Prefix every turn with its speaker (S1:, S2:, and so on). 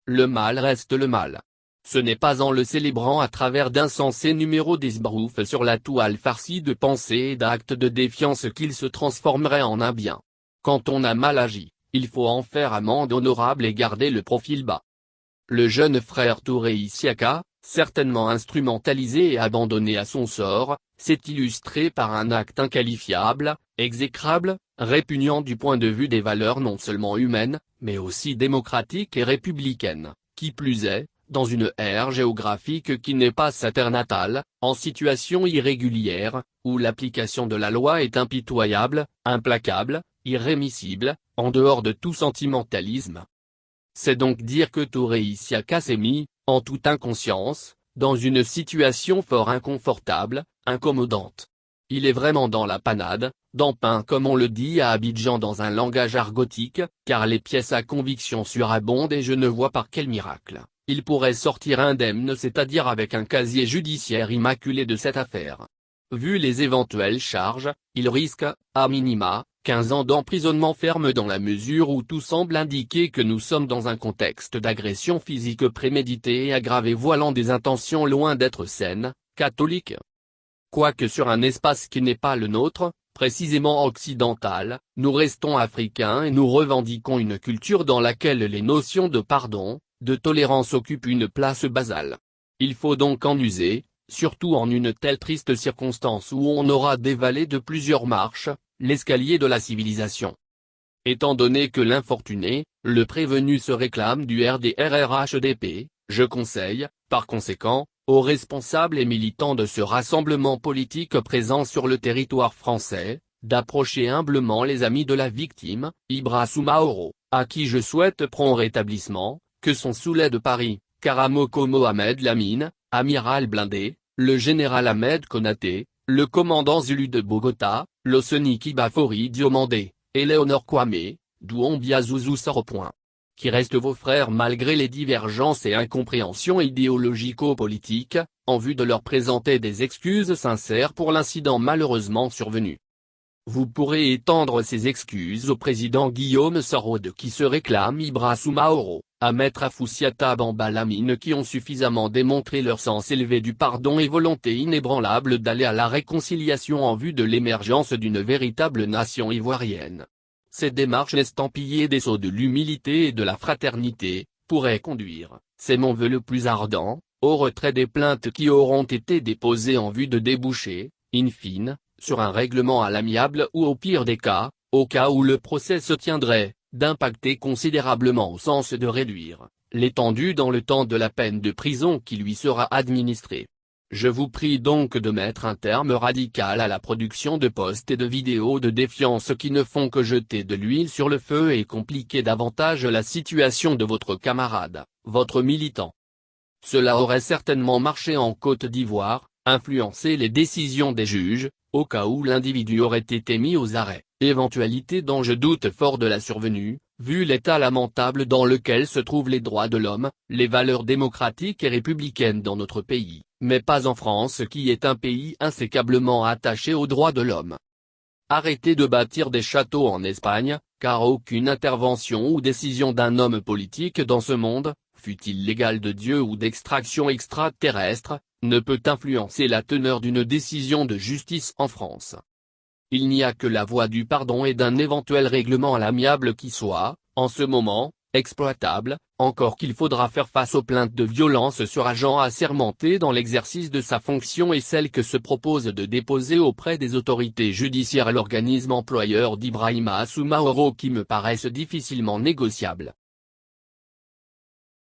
S1: le mal reste le mal. Ce n'est pas en le célébrant à travers d'insensés numéros d'esbroufs sur la toile farcie de pensées et d'actes de défiance qu'il se transformerait en un bien. Quand on a mal agi, il faut en faire amende honorable et garder le profil bas. Le jeune frère Touré Issiaka, certainement instrumentalisé et abandonné à son sort, s'est illustré par un acte inqualifiable, exécrable, répugnant du point de vue des valeurs non seulement humaines, mais aussi démocratiques et républicaines, qui plus est, dans une ère géographique qui n'est pas sa terre natale, en situation irrégulière, où l'application de la loi est impitoyable, implacable, irrémissible, en dehors de tout sentimentalisme. C'est donc dire que Touré Issiaka s'est mis, en toute inconscience, dans une situation fort inconfortable, incommodante. Il est vraiment dans la panade, dans pain comme on le dit à Abidjan dans un langage argotique, car les pièces à conviction surabondent et je ne vois par quel miracle il pourrait sortir indemne, c'est-à-dire avec un casier judiciaire immaculé de cette affaire. Vu les éventuelles charges, il risque, à minima, 15 ans d'emprisonnement ferme dans la mesure où tout semble indiquer que nous sommes dans un contexte d'agression physique préméditée et aggravée voilant des intentions loin d'être saines, catholiques. Quoique sur un espace qui n'est pas le nôtre, précisément occidental, nous restons africains et nous revendiquons une culture dans laquelle les notions de pardon, de tolérance occupent une place basale. Il faut donc en user, surtout en une telle triste circonstance où on aura dévalé de plusieurs marches, l'escalier de la civilisation. Étant donné que l'infortuné, le prévenu se réclame du RDRRHDP, je conseille, par conséquent, aux responsables et militants de ce rassemblement politique présent sur le territoire français, d'approcher humblement les amis de la victime, Ibra Soumaoro, à qui je souhaite prompt rétablissement, que sont Souley de Paris, Karamoko Mohamed Lamine, amiral blindé, le général Ahmed Konaté, le commandant Zulu de Bogota, Loseni Kibafori Diomandé, Éléonore Kwame, Douombia Zouzou sort au point. Qui restent vos frères malgré les divergences et incompréhensions idéologico-politiques, en vue de leur présenter des excuses sincères pour l'incident malheureusement survenu. Vous pourrez étendre ces excuses au président Guillaume Soro de qui se réclame Ibra Soumaoro, à Maître Afoussiata Bamba Lamine qui ont suffisamment démontré leur sens élevé du pardon et volonté inébranlable d'aller à la réconciliation en vue de l'émergence d'une véritable nation ivoirienne. Ces démarches estampillées des sceaux de l'humilité et de la fraternité, pourraient conduire, c'est mon vœu le plus ardent, au retrait des plaintes qui auront été déposées en vue de déboucher, in fine, sur un règlement à l'amiable ou au pire des cas, au cas où le procès se tiendrait, d'impacter considérablement au sens de réduire l'étendue dans le temps de la peine de prison qui lui sera administrée. Je vous prie donc de mettre un terme radical à la production de posts et de vidéos de défiance qui ne font que jeter de l'huile sur le feu et compliquer davantage la situation de votre camarade, votre militant. Cela aurait certainement marché en Côte d'Ivoire, influencé les décisions des juges, au cas où l'individu aurait été mis aux arrêts, éventualité dont je doute fort de la survenue, vu l'état lamentable dans lequel se trouvent les droits de l'homme, les valeurs démocratiques et républicaines dans notre pays, mais pas en France qui est un pays insécablement attaché aux droits de l'homme. Arrêtez de bâtir des châteaux en Espagne, car aucune intervention ou décision d'un homme politique dans ce monde, fût-il légal de Dieu ou d'extraction extraterrestre, ne peut influencer la teneur d'une décision de justice en France. Il n'y a que la voie du pardon et d'un éventuel règlement à l'amiable qui soit, en ce moment, exploitable, encore qu'il faudra faire face aux plaintes de violence sur agent assermenté dans l'exercice de sa fonction et celles que se propose de déposer auprès des autorités judiciaires l'organisme employeur d'Ibrahima Soumaoro qui me paraissent difficilement négociables.